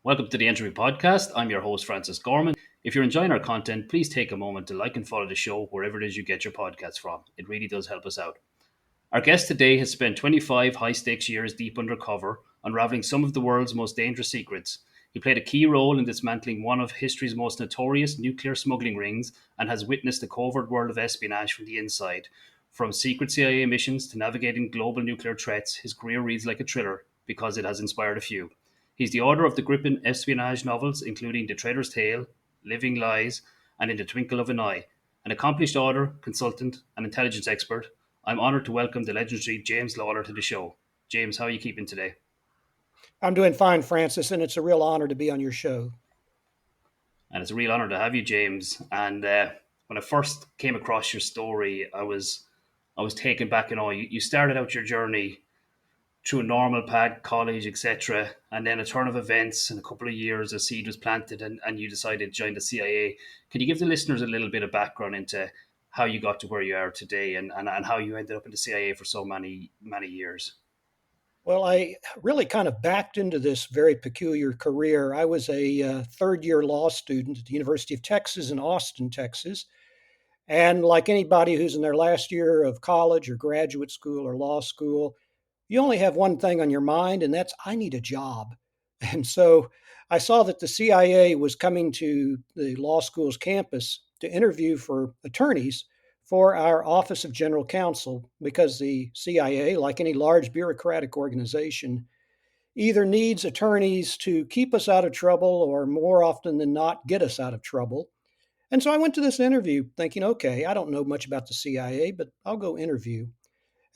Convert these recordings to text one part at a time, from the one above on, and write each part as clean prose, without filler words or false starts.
Welcome to the Entry Podcast. I'm your host, Francis Gorman. If you're enjoying our content, please take a moment to like and follow the show wherever it is you get your podcasts from. It really does help us out. Our guest today has spent 25 high stakes years deep undercover, unraveling some of the world's most dangerous secrets. He played a key role in dismantling one of history's most notorious nuclear smuggling rings and has witnessed the covert world of espionage from the inside. From secret CIA missions to navigating global nuclear threats, his career reads like a thriller because it has inspired a few. He's the author of the gripping espionage novels, including The Traitor's Tale, Living Lies, and In the Twinkle of an Eye. An accomplished author, consultant, and intelligence expert, I'm honoured to welcome the legendary James Lawler to the show. James, how are you keeping today? I'm doing fine, Francis, and it's a real honor to be on your show. And it's a real honour to have you, James. And when I first came across your story, I was taken back in awe. You started out your journey through a normal path, college, etc., and then a turn of events in a couple of years, a seed was planted, and you decided to join the CIA. Can you give the listeners a little bit of background into how you got to where you are today and how you ended up in the CIA for so many years? Well, I really kind of backed into this very peculiar career. I was a third year law student at the University of Texas in Austin, Texas. And like anybody who's in their last year of college or graduate school or law school, you only have one thing on your mind, and that's I need a job. And so I saw that the CIA was coming to the law school's campus to interview for attorneys for our Office of General Counsel because the CIA, like any large bureaucratic organization, either needs attorneys to keep us out of trouble or more often than not get us out of trouble. And so I went to this interview thinking, okay, I don't know much about the CIA, but I'll go interview.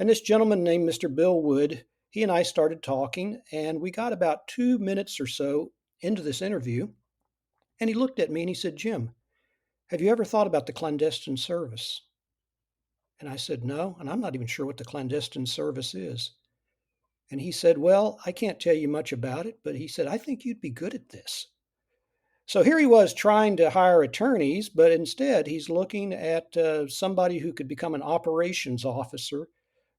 And this gentleman named Mr. Bill Wood, he and I started talking, and we got about 2 minutes or so into this interview. And he looked at me and he said, Jim, have you ever thought about the clandestine service? And I said, no, and I'm not even sure what the clandestine service is. And he said, well, I can't tell you much about it, but he said, I think you'd be good at this. So here he was trying to hire attorneys, but instead he's looking at somebody who could become an operations officer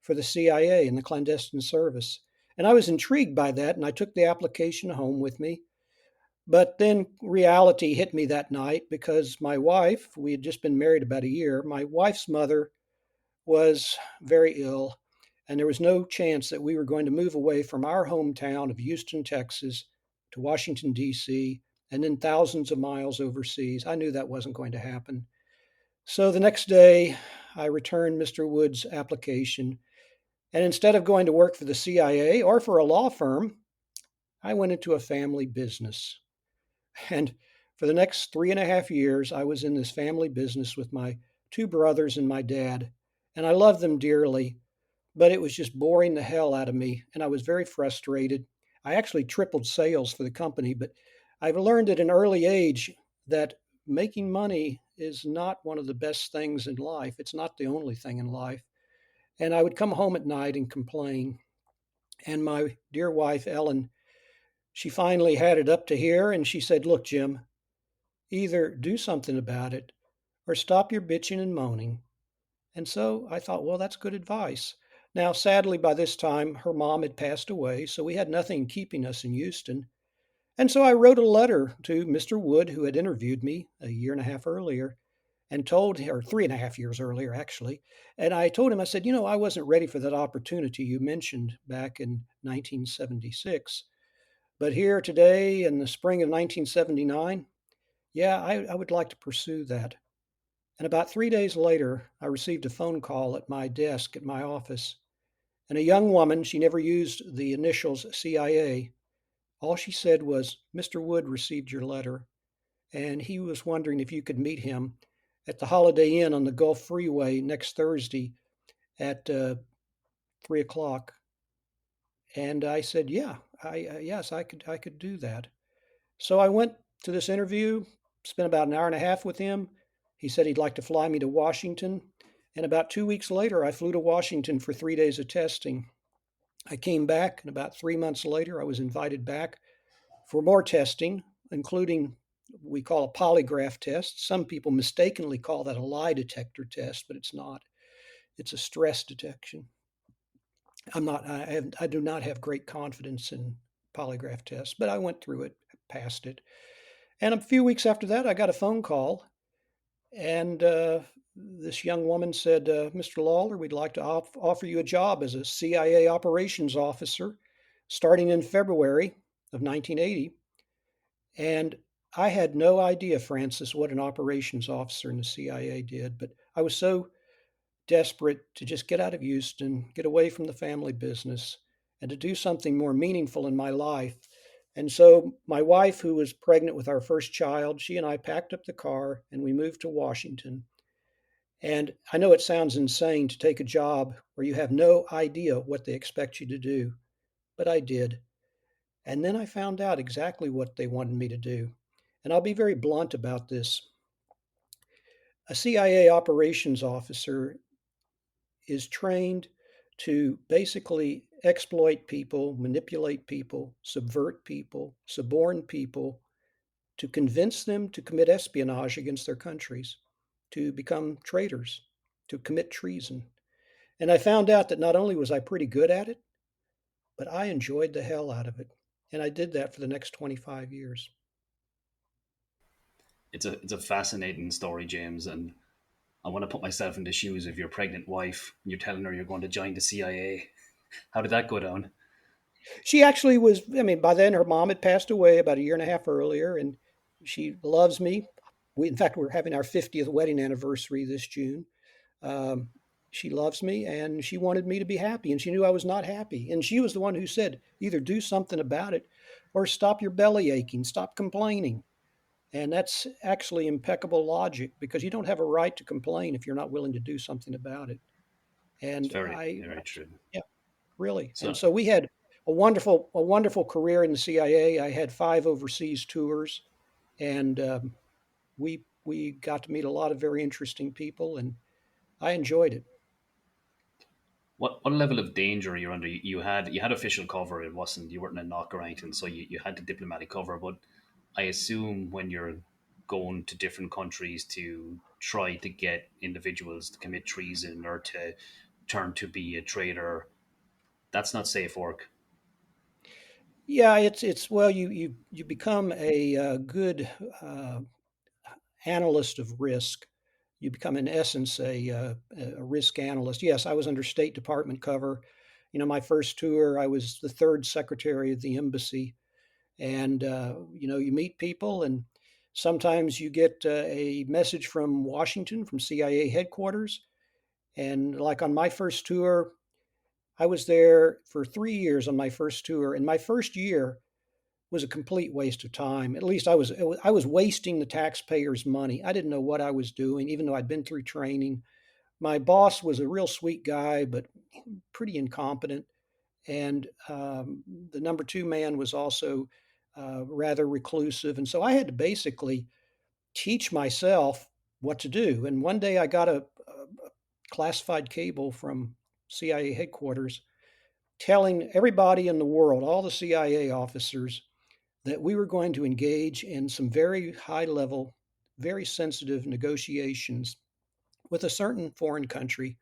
for the CIA and the clandestine service. And I was intrigued by that, and I took the application home with me. But then reality hit me that night because my wife, we had just been married about a year, my wife's mother was very ill, and there was no chance that we were going to move away from our hometown of Houston, Texas, to Washington, D.C., and then thousands of miles overseas. I knew that wasn't going to happen. So the next day, I returned Mr. Wood's application, and instead of going to work for the CIA or for a law firm, I went into a family business. And for the next 3.5 years, I was in this family business with my two brothers and my dad, and I loved them dearly, but it was just boring the hell out of me, and I was very frustrated. I actually tripled sales for the company, but I've learned at an early age that making money is not one of the best things in life. It's not the only thing in life. And I would come home at night and complain. And my dear wife, Ellen, she finally had it up to here and she said, look, Jim, either do something about it or stop your bitching and moaning. And so I thought, well, that's good advice. Now, sadly, by this time, her mom had passed away, so we had nothing keeping us in Houston. And so I wrote a letter to Mr. Wood, who had interviewed me a year and a half earlier, and told him, or 3.5 years earlier, actually. And I told him, I said, I wasn't ready for that opportunity you mentioned back in 1976. But here today, in the spring of 1979, yeah, I would like to pursue that. And about 3 days later, I received a phone call at my desk at my office. And a young woman, she never used the initials CIA. All she said was, Mr. Wood received your letter, and he was wondering if you could meet him at the Holiday Inn on the Gulf Freeway next Thursday at 3 o'clock. And I said, yeah, yes, I could do that. So I went to this interview, spent about an hour and a half with him. He said he'd like to fly me to Washington. And about 2 weeks later, I flew to Washington for 3 days of testing. I came back, and about 3 months later, I was invited back for more testing, including what we call a polygraph test. Some people mistakenly call that a lie detector test, but it's not. It's a stress detection. I do not have great confidence in polygraph tests, but I went through it. past it. And a few weeks after that, I got a phone call, and this young woman said, "Mr. Lawler, we'd like to offer you a job as a CIA operations officer starting in February of 1980." And I had no idea, Francis, what an operations officer in the CIA did, but I was so desperate to just get out of Houston, get away from the family business, and to do something more meaningful in my life. And so my wife, who was pregnant with our first child, she and I packed up the car and we moved to Washington. And I know it sounds insane to take a job where you have no idea what they expect you to do, but I did. And then I found out exactly what they wanted me to do. And I'll be very blunt about this. A CIA operations officer is trained to basically exploit people, manipulate people, subvert people, suborn people, to convince them to commit espionage against their countries, to become traitors, to commit treason. And I found out that not only was I pretty good at it, but I enjoyed the hell out of it. And I did that for the next 25 years. It's a fascinating story, James, and I want to put myself in the shoes of your pregnant wife. And you're telling her you're going to join the CIA. How did that go down? She actually was, I mean, by then her mom had passed away about a year and a half earlier, and she loves me. In fact, we're having our 50th wedding anniversary this June. Um, she loves me and she wanted me to be happy, and she knew I was not happy. And she was the one who said, either do something about it or stop your belly aching, stop complaining. And that's actually impeccable logic because you don't have a right to complain if you're not willing to do something about it. It's And very, very true. yeah, really. And So, so we had a wonderful career in the CIA. I had 5 overseas tours, and we got to meet a lot of very interesting people, and I enjoyed it. what level of danger are you under? You had official cover. It wasn't you weren't a knock or anything, so you had the diplomatic cover. But I assume when you're going to different countries to try to get individuals to commit treason or to turn to be a traitor, that's not safe work. Yeah, it's well, you become a good uh, analyst of risk. You become, in essence, a risk analyst. Yes, I was under State Department cover. My first tour, I was the third secretary of the embassy, and you meet people, and sometimes you get a message from Washington, from CIA headquarters, and like on my first tour, I was there for 3 years on my first tour, and my first year was a complete waste of time. At least I was wasting the taxpayers' money. I didn't know what I was doing, even though I'd been through training. My boss was a real sweet guy, but pretty incompetent. And the number two man was also rather reclusive. And so I had to basically teach myself what to do. And one day I got a classified cable from CIA headquarters telling everybody in the world, all the CIA officers, that we were going to engage in some very high level, very sensitive negotiations with a certain foreign country.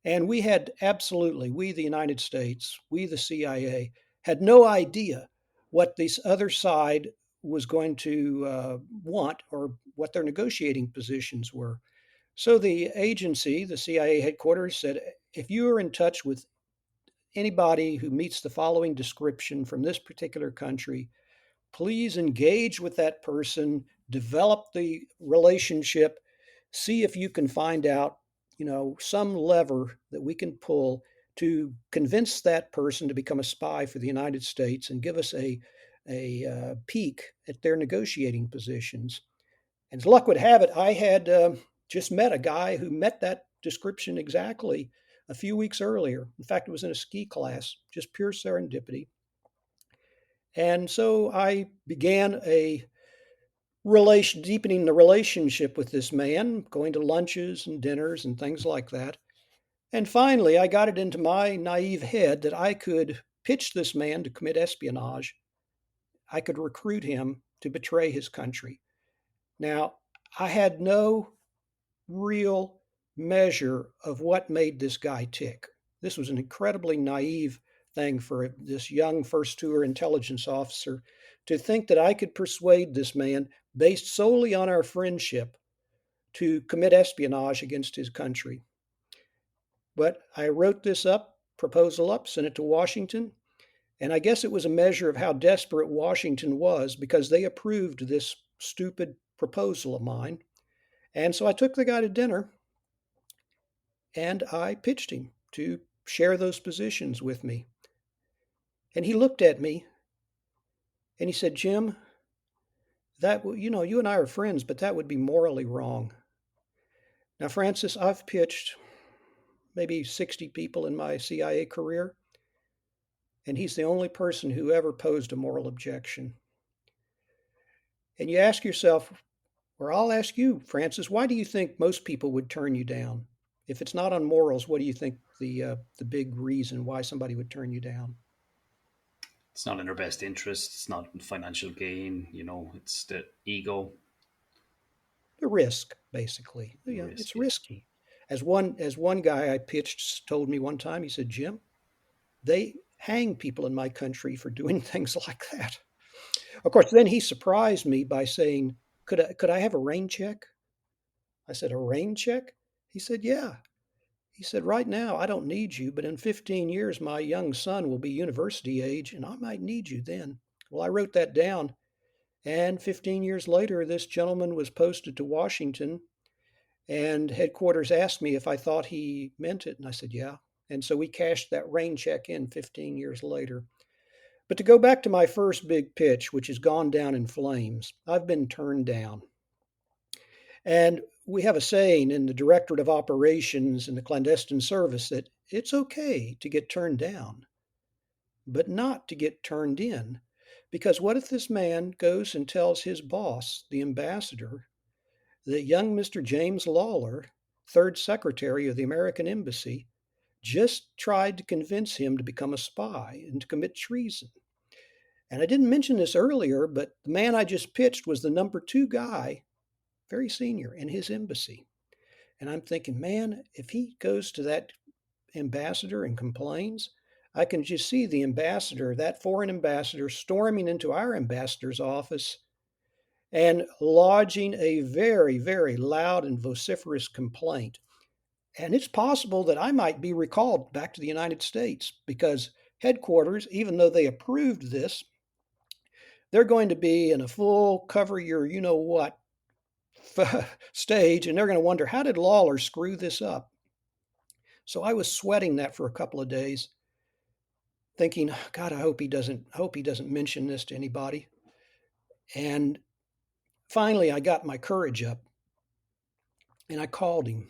And we, the United States, we, the CIA, had no idea what this other side was going to want or what their negotiating positions were. So the agency, the CIA headquarters, said, if you are in touch with anybody who meets the following description from this particular country, please engage with that person, develop the relationship, see if you can find out, some lever that we can pull to convince that person to become a spy for the United States and give us a peek at their negotiating positions. And as luck would have it, I had just met a guy who met that description exactly a few weeks earlier. In fact, it was in a ski class, just pure serendipity. And so I began deepening the relationship with this man, going to lunches and dinners and things like that. And finally, I got it into my naive head that I could pitch this man to commit espionage. I could recruit him to betray his country. Now, I had no real measure of what made this guy tick. This was an incredibly naive thing for this young first tour intelligence officer to think that I could persuade this man, based solely on our friendship, to commit espionage against his country. But I wrote this proposal up, sent it to Washington, and I guess it was a measure of how desperate Washington was because they approved this stupid proposal of mine. And so I took the guy to dinner and I pitched him to share those positions with me. And he looked at me and he said, Jim, you and I are friends, but that would be morally wrong. Now, Francis, I've pitched maybe 60 people in my CIA career, and he's the only person who ever posed a moral objection. And you ask yourself, or I'll ask you, Francis, why do you think most people would turn you down? If it's not on morals, what do you think the big reason why somebody would turn you down? It's not in their best interest. It's not financial gain. It's the ego, The risk, basically. the It's risk. Yeah. risky. As one guy I pitched told me one time, he said, Jim, they hang people in my country for doing things like that. Of course, then he surprised me by saying, could I have a rain check? I said, a rain check? He said, yeah. He said, right now, I don't need you, but in 15 years, my young son will be university age, and I might need you then. Well, I wrote that down. And 15 years later, this gentleman was posted to Washington, and headquarters asked me if I thought he meant it. And I said, yeah. And so we cashed that rain check in 15 years later. But to go back to my first big pitch, which has gone down in flames, I've been turned down. And we have a saying in the Directorate of Operations in the clandestine service that it's okay to get turned down, but not to get turned in. Because what if this man goes and tells his boss, the ambassador, that young Mr. James Lawler, third secretary of the American embassy, just tried to convince him to become a spy and to commit treason? And I didn't mention this earlier, but the man I just pitched was the number two guy, very senior, in his embassy. And I'm thinking, man, if he goes to that ambassador and complains, I can just see the ambassador, that foreign ambassador, storming into our ambassador's office and lodging a very, very loud and vociferous complaint. And it's possible that I might be recalled back to the United States because headquarters, even though they approved this, they're going to be in a full cover your you know what stage, and they're going to wonder, how did Lawler screw this up? So I was sweating that for a couple of days, thinking, God, I hope he doesn't mention this to anybody. And finally, I got my courage up and I called him.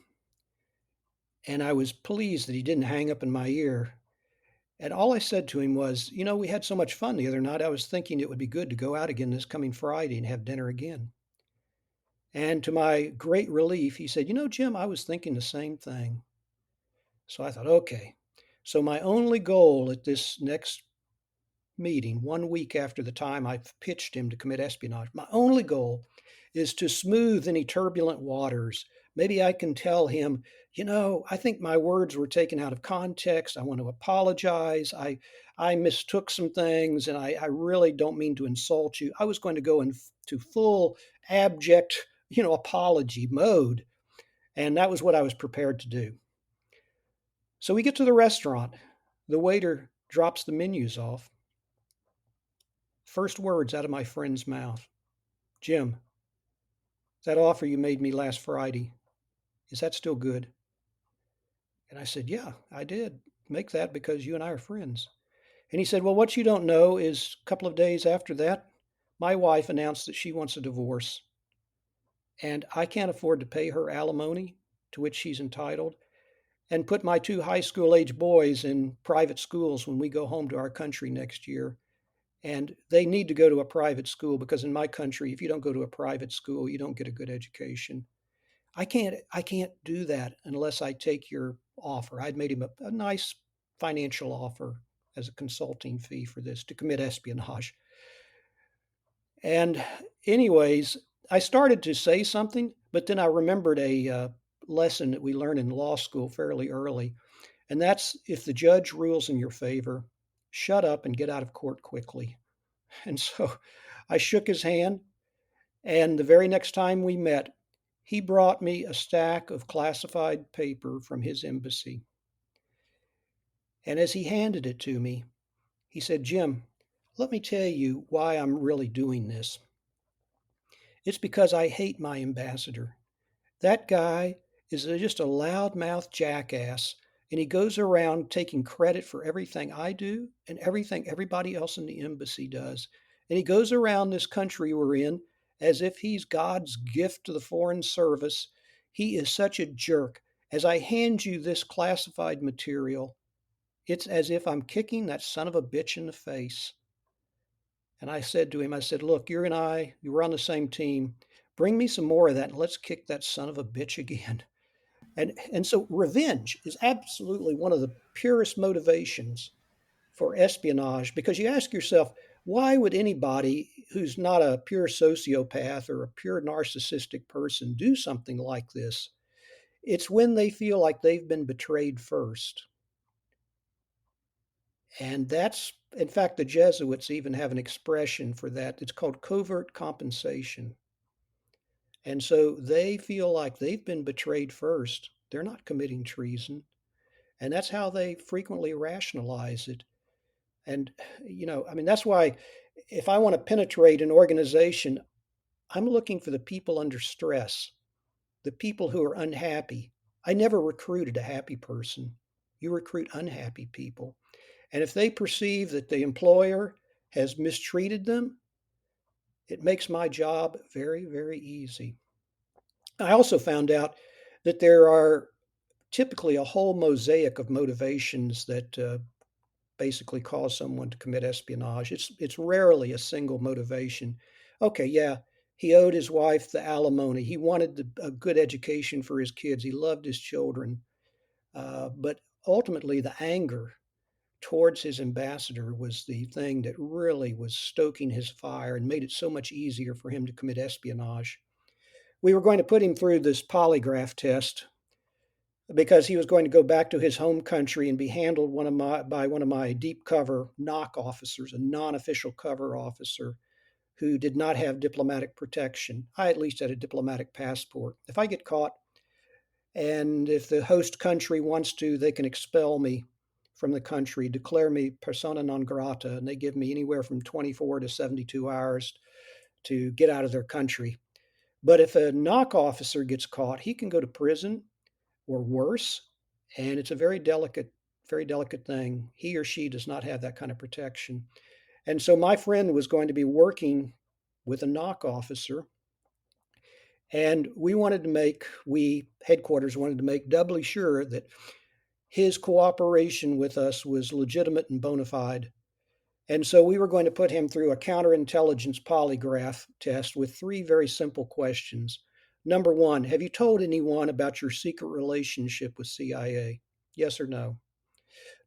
And I was pleased that he didn't hang up in my ear. And all I said to him was, we had so much fun the other night. I was thinking it would be good to go out again this coming Friday and have dinner again. And to my great relief, he said, Jim, I was thinking the same thing. So I thought, okay. So my only goal at this next meeting, 1 week after the time I pitched him to commit espionage, my only goal is to smooth any turbulent waters. Maybe I can tell him, I think my words were taken out of context. I want to apologize. I mistook some things, and I really don't mean to insult you. I was going to go into full abject, apology mode. And that was what I was prepared to do. So we get to the restaurant. The waiter drops the menus off. First words out of my friend's mouth: Jim, that offer you made me last Friday, is that still good? And I said, yeah, I did make that because you and I are friends. And he said, well, what you don't know is a couple of days after that, my wife announced that she wants a divorce. And I can't afford to pay her alimony, to which she's entitled, and put my two high school age boys in private schools when we go home to our country next year. And they need to go to a private school because in my country, if you don't go to a private school, you don't get a good education. I can't do that unless I take your offer. I'd made him a nice financial offer as a consulting fee for this to commit espionage. And anyways, I started to say something, but then I remembered a lesson that we learned in law school fairly early. And that's, if the judge rules in your favor, shut up and get out of court quickly. And so I shook his hand, and the very next time we met, he brought me a stack of classified paper from his embassy. And as he handed it to me, he said, Jim, let me tell you why I'm really doing this. It's because I hate my ambassador. That guy is just a loudmouth jackass, and he goes around taking credit for everything I do and everything everybody else in the embassy does. And he goes around this country we're in as if he's God's gift to the Foreign Service. He is such a jerk. As I hand you this classified material, it's as if I'm kicking that son of a bitch in the face. And I said to him, I said, look, you and I, you were on the same team. Bring me some more of that and let's kick that son of a bitch again. And so revenge is absolutely one of the purest motivations for espionage because you ask yourself, why would anybody who's not a pure sociopath or a pure narcissistic person do something like this? It's when they feel like they've been betrayed first. And that's, in fact, the Jesuits even have an expression for that. It's called covert compensation. And so they feel like they've been betrayed first. They're not committing treason. And that's how they frequently rationalize it. And, I mean, that's why if I want to penetrate an organization, I'm looking for the people under stress, the people who are unhappy. I never recruited a happy person. You recruit unhappy people. And if they perceive that the employer has mistreated them, it makes my job very, very easy. I also found out that there are typically a whole mosaic of motivations that basically cause someone to commit espionage. It's rarely a single motivation. Okay, yeah, he owed his wife the alimony. He wanted a good education for his kids. He loved his children, but ultimately the anger towards his ambassador was the thing that really was stoking his fire and made it so much easier for him to commit espionage. We were going to put him through this polygraph test because he was going to go back to his home country and be handled by one of my deep cover knock officers, a non-official cover officer who did not have diplomatic protection. I at least had a diplomatic passport. If I get caught and if the host country wants to, they can expel me from the country, declare me persona non grata, and they give me anywhere from 24 to 72 hours to get out of their country. But if a knock officer gets caught, he can go to prison or worse. And it's a very delicate thing. He or she does not have that kind of protection. And so my friend was going to be working with a knock officer. And headquarters wanted to make doubly sure that his cooperation with us was legitimate and bona fide. And so we were going to put him through a counterintelligence polygraph test with three very simple questions. Number one, have you told anyone about your secret relationship with CIA? Yes or no?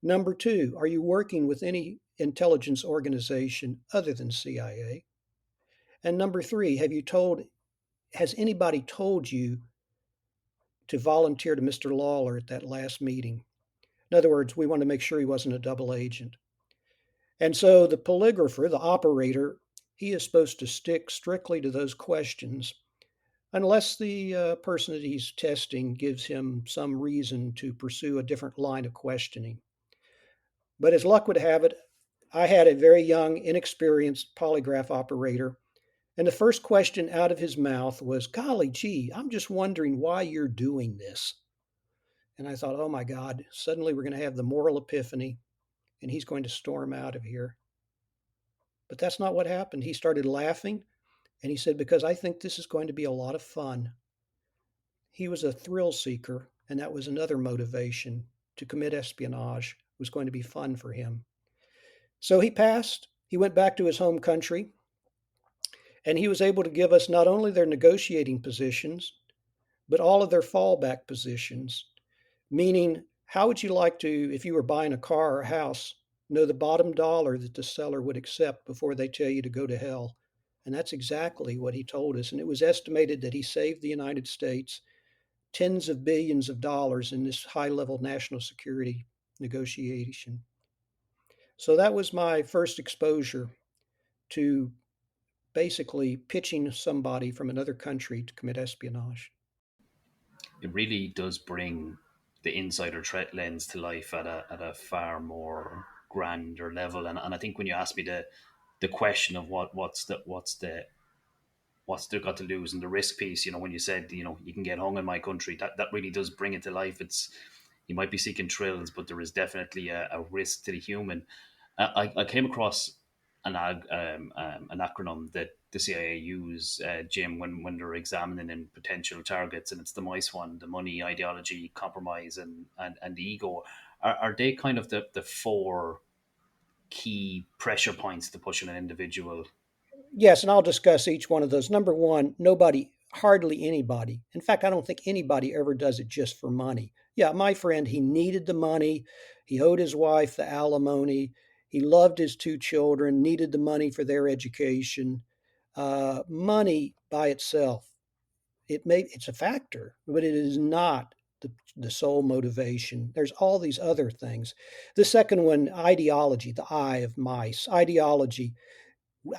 Number two, are you working with any intelligence organization other than CIA? And number three, has anybody told you to volunteer to Mr. Lawler at that last meeting? In other words, we wanted to make sure he wasn't a double agent. And so the polygrapher, the operator, he is supposed to stick strictly to those questions unless the person that he's testing gives him some reason to pursue a different line of questioning. But as luck would have it, I had a very young, inexperienced polygraph operator. And the first question out of his mouth was, golly gee, I'm just wondering why you're doing this. And I thought, oh my God, suddenly we're going to have the moral epiphany and he's going to storm out of here. But that's not what happened. He started laughing and he said, because I think this is going to be a lot of fun. He was a thrill seeker, and that was another motivation to commit espionage. It was going to be fun for him. So he passed. He went back to his home country, and he was able to give us not only their negotiating positions, but all of their fallback positions. Meaning, how would you like to, if you were buying a car or a house, know the bottom dollar that the seller would accept before they tell you to go to hell? And that's exactly what he told us. And it was estimated that he saved the United States tens of billions of dollars in this high level national security negotiation. So that was my first exposure to basically pitching somebody from another country to commit espionage. It really does bring the insider threat lens to life at a far more grander level. And I think when you ask me the question of what's they got to lose and the risk piece, when you said, you can get hung in my country, that really does bring it to life. It's You might be seeking thrills, but there is definitely a risk to the human. I came across an acronym that the CIA use, Jim, when they're examining in potential targets, and it's the MICE one: the money, ideology, compromise, and the ego. Are they kind of the four key pressure points to push on an individual? Yes, and I'll discuss each one of those. Number one, nobody, hardly anybody. In fact, I don't think anybody ever does it just for money. Yeah, my friend, he needed the money. He owed his wife the alimony. He loved his two children, needed the money for their education. Money by itself, it's a factor, but it is not the sole motivation. There's all these other things. The second one, ideology, the eye of mice. Ideology,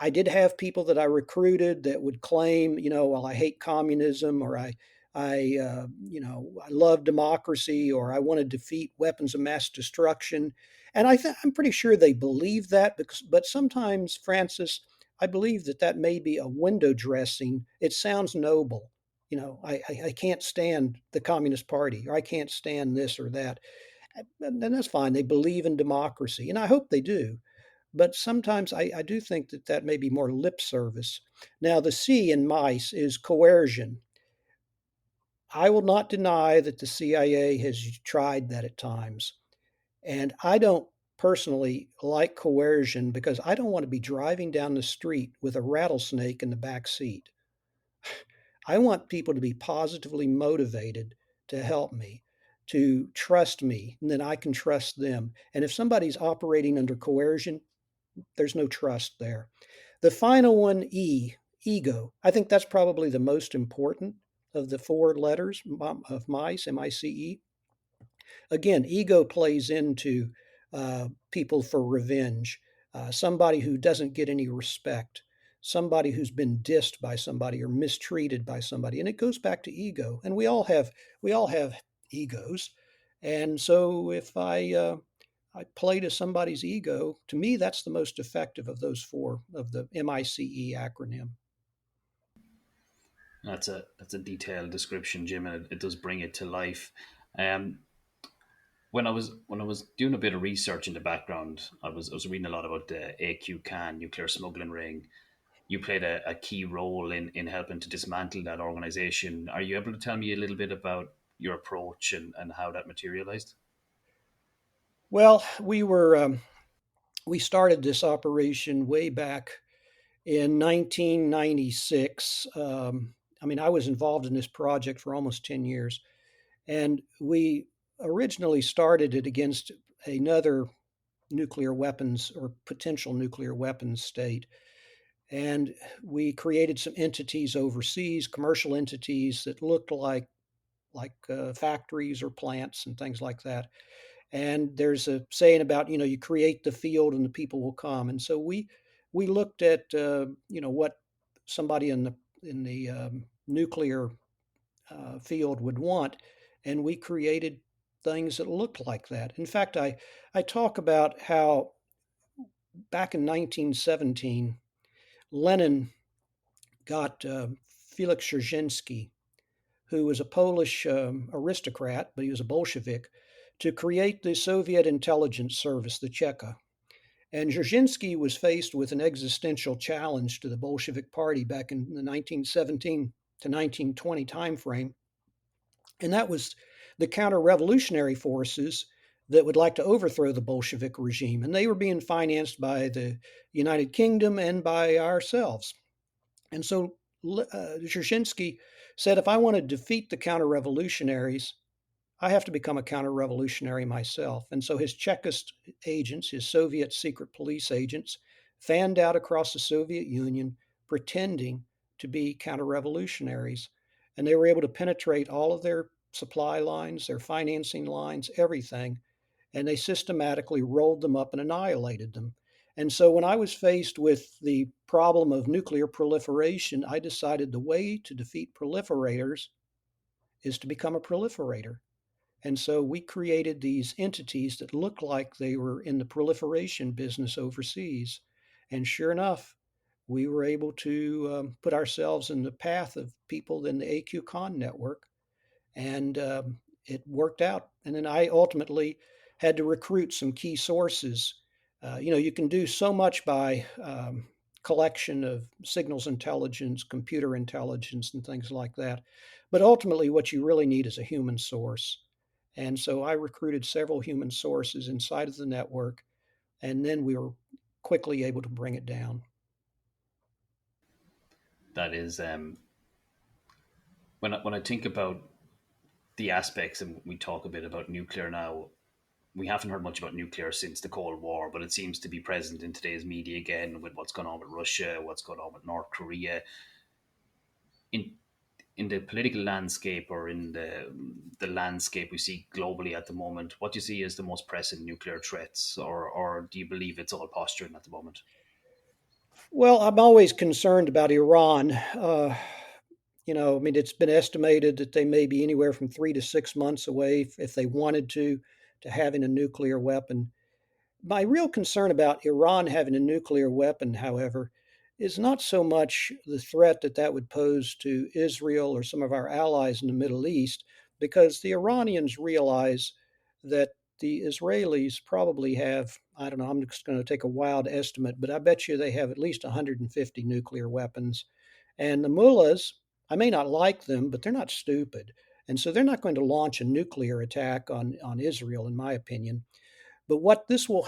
I did have people that I recruited that would claim, well, I hate communism, or I love democracy, or I want to defeat weapons of mass destruction. And I'm pretty sure they believe that, but sometimes, Francis, I believe that may be a window dressing. It sounds noble. I can't stand the Communist Party, or I can't stand this or that. And that's fine. They believe in democracy, and I hope they do. But sometimes I do think that may be more lip service. Now, the C in mice is coercion. I will not deny that the CIA has tried that at times. And I don't personally like coercion because I don't want to be driving down the street with a rattlesnake in the back seat. I want people to be positively motivated to help me, to trust me, and then I can trust them. And if somebody's operating under coercion, there's no trust there. The final one, E, ego. I think that's probably the most important of the four letters of MICE, MICE. Again, ego plays into people for revenge. Somebody who doesn't get any respect, somebody who's been dissed by somebody or mistreated by somebody, and it goes back to ego. And we all have egos, and so if I play to somebody's ego, to me, that's the most effective of those four of the MICE acronym. That's a detailed description, Jim, and it does bring it to life. Um, when I was doing a bit of research in the background, I was reading a lot about the AQ Can nuclear smuggling ring. You played a key role in helping to dismantle that organization. Are you able to tell me a little bit about your approach and how that materialized? Well, we started this operation way back in 1996. I mean, I was involved in this project for almost 10 years, and we originally started it against another nuclear weapons or potential nuclear weapons state. And we created some entities overseas, commercial entities that looked like factories or plants and things like that. And there's a saying about, you create the field and the people will come. And so we looked at what somebody in the nuclear field would want, and we created things that looked like that. In fact, I talk about how back in 1917, Lenin got Felix Dzerzhinsky, who was a Polish aristocrat, but he was a Bolshevik, to create the Soviet intelligence service, the Cheka. And Dzerzhinsky was faced with an existential challenge to the Bolshevik Party back in the 1917 to 1920 timeframe, and that was the counter-revolutionary forces that would like to overthrow the Bolshevik regime, and they were being financed by the United Kingdom and by ourselves. And so Dzerzhinsky said, if I want to defeat the counter-revolutionaries, I have to become a counter-revolutionary myself. And so his Chekist agents, his Soviet secret police agents, fanned out across the Soviet Union pretending to be counter-revolutionaries. And they were able to penetrate all of their supply lines, their financing lines, everything. and they systematically rolled them up and annihilated them. And so when I was faced with the problem of nuclear proliferation, I decided the way to defeat proliferators is to become a proliferator. And so we created these entities that looked like they were in the proliferation business overseas. And sure enough, we were able to put ourselves in the path of people in the AQ network, and it worked out. And then I ultimately had to recruit some key sources. You can do so much by collection of signals intelligence, computer intelligence, and things like that. But ultimately, what you really need is a human source. And so I recruited several human sources inside of the network, and then we were quickly able to bring it down. That is, when I think about the aspects, and we talk a bit about nuclear now, we haven't heard much about nuclear since the Cold War, but it seems to be present in today's media again with what's going on with Russia, what's going on with North Korea. In in the political landscape, or in the landscape we see globally at the moment, what do you see as the most pressing nuclear threats, or do you believe it's all posturing at the moment? Well, I'm always concerned about Iran. I mean, it's been estimated that they may be anywhere from 3 to 6 months away, if they wanted to having a nuclear weapon. My real concern about Iran having a nuclear weapon, however, is not so much the threat that that would pose to Israel or some of our allies in the Middle East, because the Iranians realize that the Israelis probably have, I don't know, I'm just going to take a wild estimate, but I bet you they have at least 150 nuclear weapons. And the mullahs, I may not like them, but they're not stupid. And so they're not going to launch a nuclear attack on Israel, in my opinion. But what this will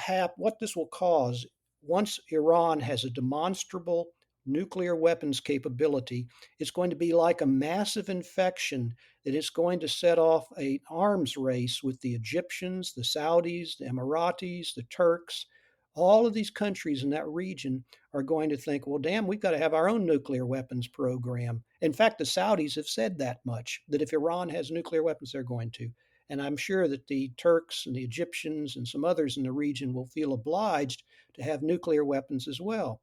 cause, once Iran has a demonstrable nuclear weapons capability, it's going to be like a massive infection that is going to set off an arms race with the Egyptians, the Saudis, the Emiratis, the Turks. All of these countries in that region are going to think, well, damn, we've got to have our own nuclear weapons program. In fact, the Saudis have said that much, that if Iran has nuclear weapons, they're going to. And I'm sure that the Turks and the Egyptians and some others in the region will feel obliged to have nuclear weapons as well.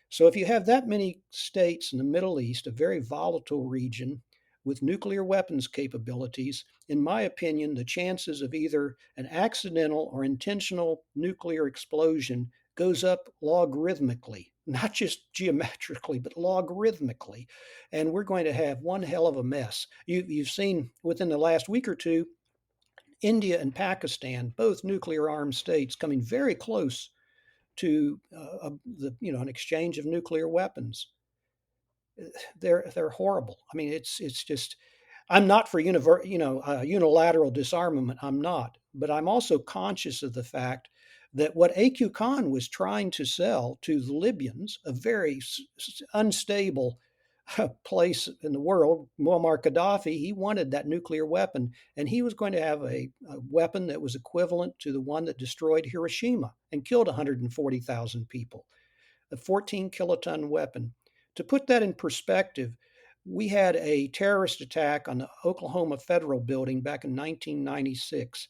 So if you have that many states in the Middle East, a very volatile region with nuclear weapons capabilities, in my opinion, the chances of either an accidental or intentional nuclear explosion goes up logarithmically, not just geometrically, but logarithmically. And we're going to have one hell of a mess. You've seen within the last week or two India and Pakistan, both nuclear armed states, coming very close to an exchange of nuclear weapons. They're horrible. I mean, it's just. I'm not for unilateral disarmament. I'm not, but I'm also conscious of the fact that what AQ Khan was trying to sell to the Libyans, a very unstable place in the world, Muammar Gaddafi, he wanted that nuclear weapon, and he was going to have a weapon that was equivalent to the one that destroyed Hiroshima and killed 140,000 people, a 14 kiloton weapon. To put that in perspective, we had a terrorist attack on the Oklahoma Federal Building back in 1996.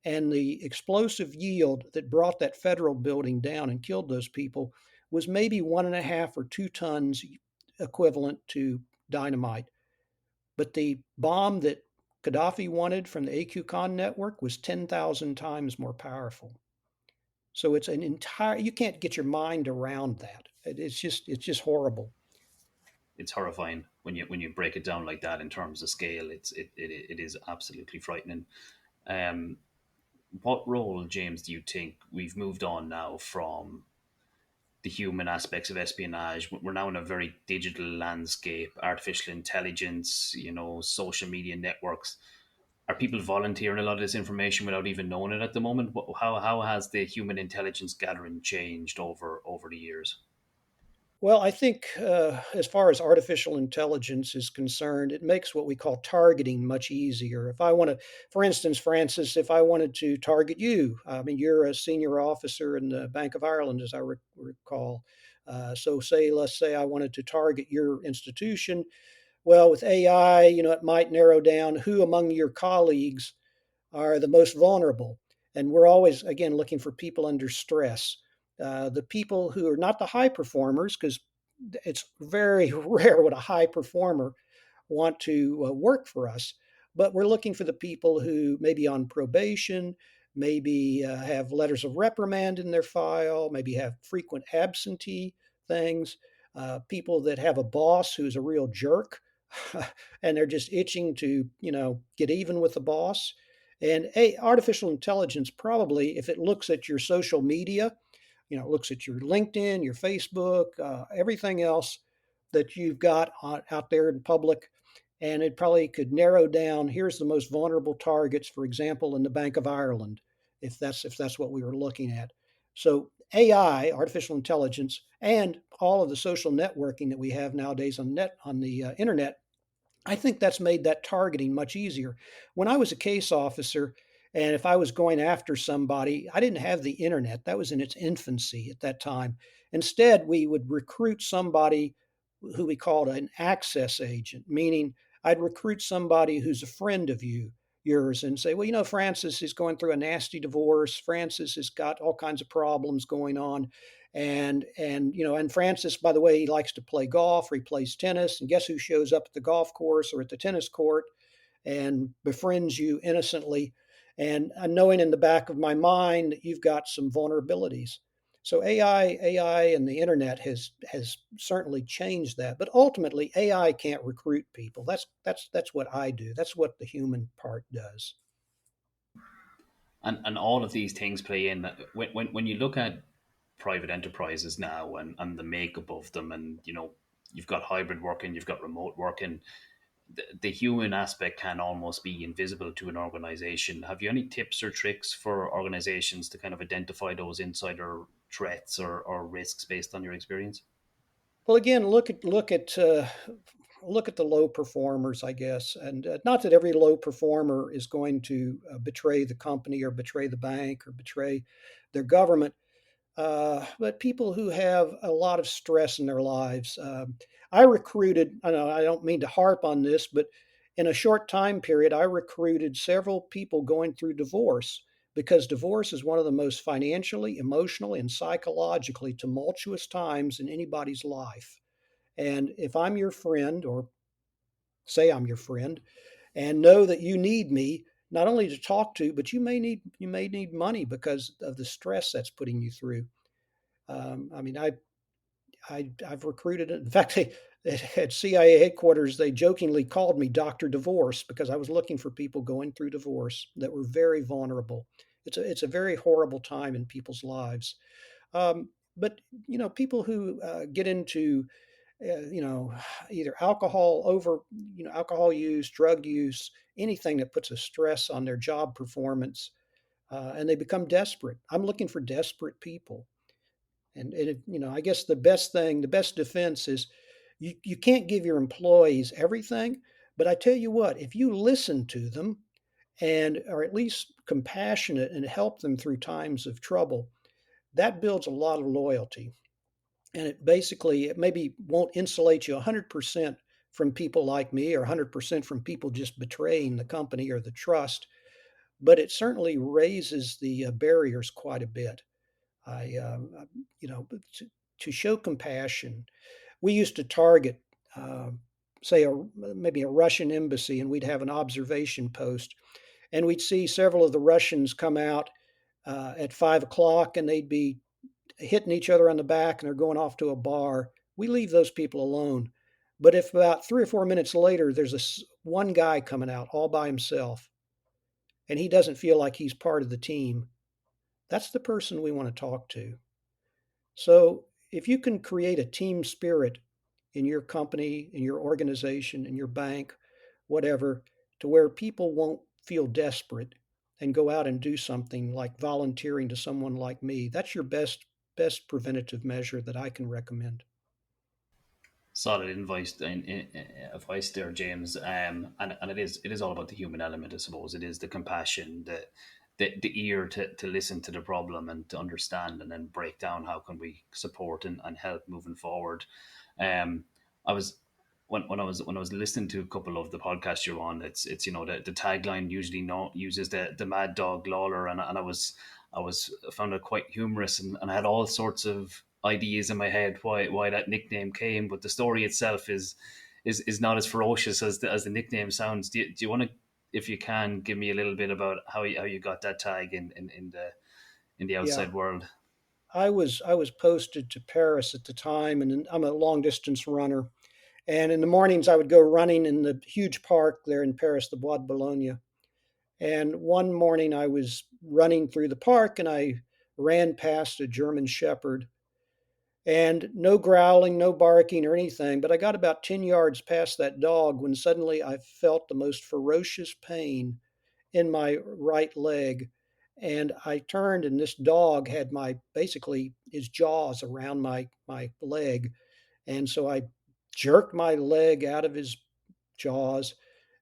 And the explosive yield that brought that federal building down and killed those people was maybe 1.5 or 2 tons equivalent to dynamite. But the bomb that Gaddafi wanted from the AQ network was 10,000 times more powerful. So it's an entire, you can't get your mind around that. It's just horrible. It's horrifying when you break it down like that in terms of scale. It is absolutely frightening. Um, what role, James, do you think we've moved on now from the human aspects of espionage? We're now in a very digital landscape, artificial intelligence, social media networks. Are people volunteering a lot of this information without even knowing it at the moment? How has the human intelligence gathering changed over the years? Well, I think as far as artificial intelligence is concerned, it makes what we call targeting much easier. If I want to, for instance, Francis, if I wanted to target you, I mean, you're a senior officer in the Bank of Ireland, as I recall. So, let's say I wanted to target your institution. Well, with AI, it might narrow down who among your colleagues are the most vulnerable. And we're always, again, looking for people under stress. The people who are not the high performers, because it's very rare when a high performer want to work for us, but we're looking for the people who may be on probation, maybe have letters of reprimand in their file, maybe have frequent absentee things, people that have a boss who's a real jerk and they're just itching to, get even with the boss. And artificial intelligence probably, if it looks at your social media, it looks at your LinkedIn, your Facebook, everything else that you've got out there in public, and it probably could narrow down. Here's the most vulnerable targets, for example, in the Bank of Ireland, if that's what we were looking at. So AI, artificial intelligence, and all of the social networking that we have nowadays on the internet, I think that's made that targeting much easier. When I was a case officer, and if I was going after somebody, I didn't have the internet. That was in its infancy at that time. Instead, we would recruit somebody who we called an access agent, meaning I'd recruit somebody who's a friend of yours and say, well, Francis is going through a nasty divorce. Francis has got all kinds of problems going on. And Francis, by the way, he likes to play golf or he plays tennis. And guess who shows up at the golf course or at the tennis court and befriends you innocently, and knowing in the back of my mind that you've got some vulnerabilities. So AI, and the internet has certainly changed that. But ultimately, AI can't recruit people. That's what I do. That's what the human part does. And all of these things play in. When you look at private enterprises now and the makeup of them, and you've got hybrid working, you've got remote working, the human aspect can almost be invisible to an organization. Have you any tips or tricks for organizations to kind of identify those insider threats or risks based on your experience? Well, again, look at the low performers, I guess, and not that every low performer is going to betray the company or betray the bank or betray their government, but people who have a lot of stress in their lives. I recruited. I know I don't mean to harp on this, but in a short time period, I recruited several people going through divorce because divorce is one of the most financially, emotionally, and psychologically tumultuous times in anybody's life. And if I'm your friend, or say I'm your friend, and know that you need me not only to talk to, but you may need money because of the stress that's putting you through. I mean, I've recruited it. In fact, at CIA headquarters, they jokingly called me Doctor Divorce because I was looking for people going through divorce that were very vulnerable. It's a very horrible time in people's lives. But people who get into either alcohol use, drug use, anything that puts a stress on their job performance, and they become desperate. I'm looking for desperate people. And I guess the best defense is you can't give your employees everything, but I tell you what, if you listen to them and are at least compassionate and help them through times of trouble, that builds a lot of loyalty. And it maybe won't insulate you 100% from people like me or 100% from people just betraying the company or the trust, but it certainly raises the barriers quite a bit. I, to show compassion, we used to target, uh, say, maybe a Russian embassy, and we'd have an observation post, and we'd see several of the Russians come out at 5 o'clock, and they'd be hitting each other on the back, and they're going off to a bar. We leave those people alone. But if about 3 or 4 minutes later, there's one guy coming out all by himself, and he doesn't feel like he's part of the team, that's the person we want to talk to. So if you can create a team spirit in your company, in your organization, in your bank, whatever, to where people won't feel desperate and go out and do something like volunteering to someone like me, that's your best preventative measure that I can recommend. Solid advice there, James. And it is all about the human element, I suppose. It is the compassion, the ear to listen to the problem and to understand, and then break down how can we support and help moving forward. I was when I was listening to a couple of the podcasts you're on, it's the tagline usually not uses the Mad Dog Lawler, and I found it quite humorous, and I had all sorts of ideas in my head why that nickname came, but the story itself is not as ferocious as the nickname sounds. Do you want to, if you can, give me a little bit about how you got that tag in the Yeah, outside world? I was posted to Paris at the time, and I'm a long distance runner. And in the mornings, I would go running in the huge park there in Paris, the Bois de Boulogne. And one morning, I was running through the park, and I ran past a German Shepherd, and no growling, no barking or anything. But I got about 10 yards past that dog when suddenly I felt the most ferocious pain in my right leg. And I turned, and this dog had my basically his jaws around my leg. And so I jerked my leg out of his jaws,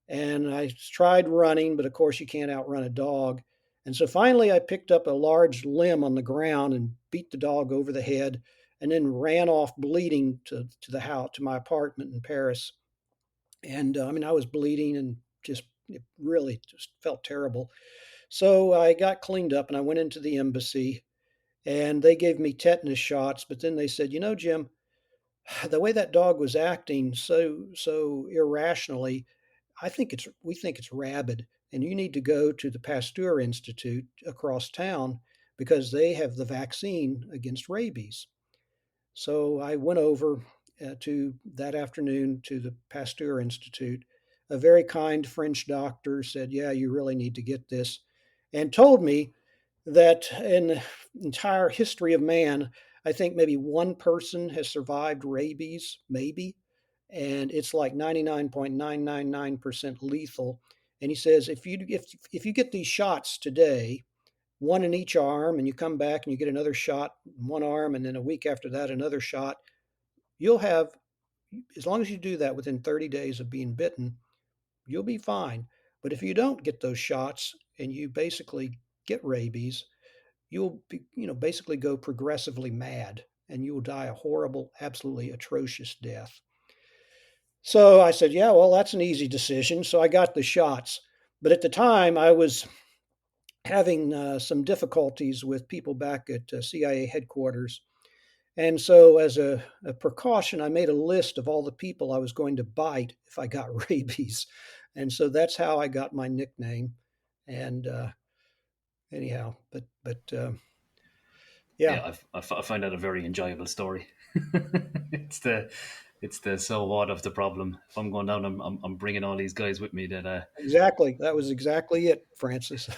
and I tried running, but of course you can't outrun a dog. And so finally I picked up a large limb on the ground and beat the dog over the head, and then ran off bleeding to the house, to my apartment in Paris. And I mean, I was bleeding and just, it really just felt terrible. So I got cleaned up and I went into the embassy, and they gave me tetanus shots. But then they said, Jim, the way that dog was acting so irrationally, we think it's rabid, and you need to go to the Pasteur Institute across town because they have the vaccine against rabies. So I went over to that afternoon to the Pasteur Institute. A very kind French doctor said, "Yeah, you really need to get this," and told me that in the entire history of man, I think maybe one person has survived rabies, maybe, and it's like 99.999% lethal. And he says if you get these shots today, one in each arm, and you come back and you get another shot in one arm, and then a week after that another shot, you'll have, as long as you do that within 30 days of being bitten, you'll be fine. But if you don't get those shots and you basically get rabies, you'll be, basically go progressively mad, and you will die a horrible, absolutely atrocious death. So I said, yeah, well, that's an easy decision. So I got the shots. But at the time, I was having some difficulties with people back at CIA headquarters. And so, as a precaution, I made a list of all the people I was going to bite if I got rabies. And so that's how I got my nickname. And anyhow, but yeah, Yeah, I find that a very enjoyable story. it's the it's the so what of the problem. If I'm going down, I'm bringing all these guys with me. exactly. That was exactly it, Francis.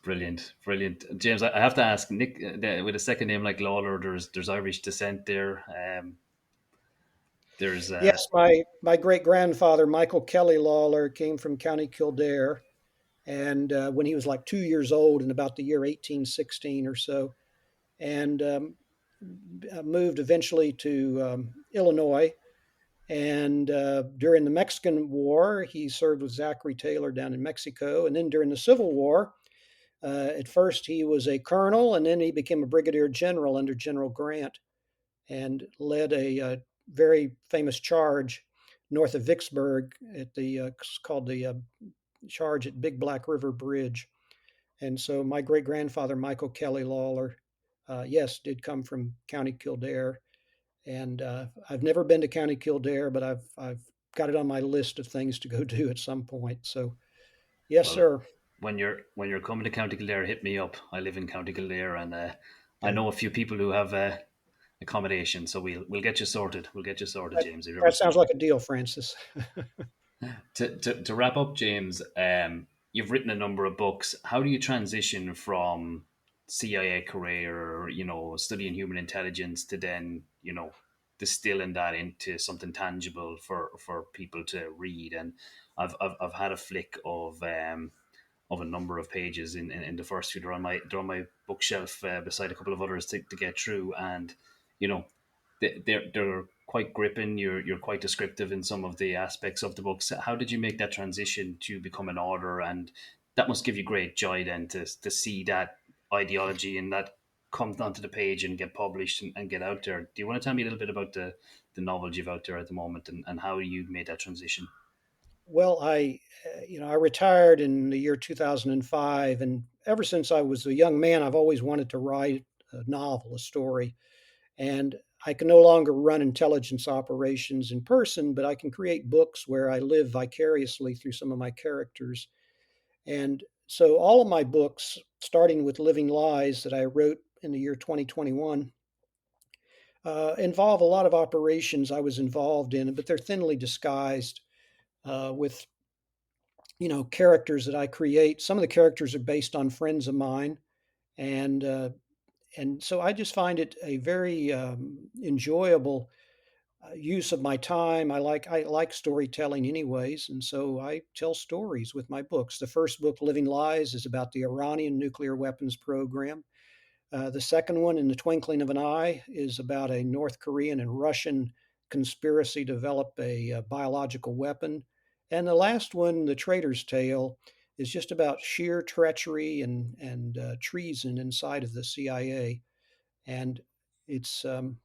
Brilliant, brilliant. James, I have to ask Nick, with a second name like Lawler, there's Irish descent there. There's Yes, my great grandfather, Michael Kelly Lawler, came from County Kildare. And when he was like 2 years old in about the year 1816 or so, and moved eventually to Illinois. And during the Mexican War, he served with Zachary Taylor down in Mexico. And then during the Civil War, at first he was a colonel, and then he became a brigadier general under General Grant, and led a very famous charge north of Vicksburg at the called the charge at Big Black River Bridge. And so my great grandfather, Michael Kelly Lawler, yes, did come from County Kildare. And I've never been to County Kildare, but I've got it on my list of things to go do at some point. So yes, well, sir. when you're coming to County Kildare, hit me up. I live in County Kildare, and I Okay. know a few people who have accommodation, so we'll get you sorted. We'll get you sorted, That, James. If you that ever sounds like a deal, Francis. to wrap up, James, you've written a number of books. How do you transition from CIA career, studying human intelligence, to then, distilling that into something tangible for people to read? And I've had a flick of a number of pages in the first few. They're on my bookshelf beside a couple of others to get through, and you know they're quite gripping. You're quite descriptive in some of the aspects of the books. How did you make that transition to become an author? And that must give you great joy then to see that ideology and that. come onto the page and get published and get out there. Do you want to tell me a little bit about the novels you've out there at the moment, and how you made that transition? Well, I retired in the year 2005, and ever since I was a young man, I've always wanted to write a novel, a story. And I can no longer run intelligence operations in person, but I can create books where I live vicariously through some of my characters. And so all of my books, starting with Living Lies that I wrote in the year 2021, involve a lot of operations I was involved in, but they're thinly disguised with characters that I create. Some of the characters are based on friends of mine, and so I just find it a very enjoyable use of my time. I like storytelling anyways, and so I tell stories with my books. The first book, Living Lies, is about the Iranian nuclear weapons program. The second one, In the Twinkling of an Eye, is about a North Korean and Russian conspiracy to develop a biological weapon. And the last one, The Traitor's Tale, is just about sheer treachery and treason inside of the CIA. And it's an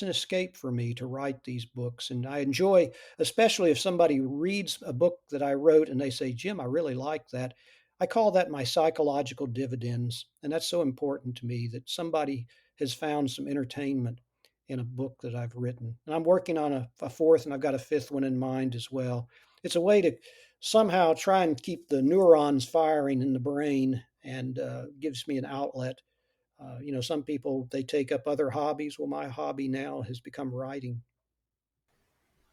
escape for me to write these books, and I enjoy, especially if somebody reads a book that I wrote and they say, "Jim, I really like that." I call that my psychological dividends, and that's so important to me that somebody has found some entertainment in a book that I've written. And I'm working on a fourth, and I've got a fifth one in mind as well. It's a way to somehow try and keep the neurons firing in the brain, and gives me an outlet. Some people they take up other hobbies. Well, my hobby now has become writing.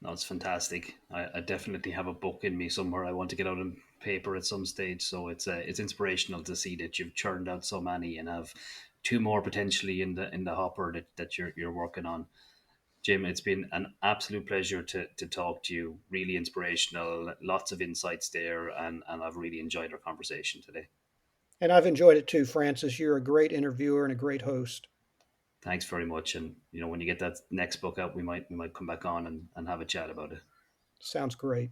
No, it's fantastic. I definitely have a book in me somewhere. I want to get out on paper at some stage. So it's inspirational to see that you've churned out so many and have two more potentially in the hopper that you're working on. Jim, it's been an absolute pleasure to talk to you. Really inspirational, lots of insights there, and I've really enjoyed our conversation today. And I've enjoyed it too, Francis. You're a great interviewer and a great host. Thanks very much. And when you get that next book out, we might come back on and have a chat about it. Sounds great.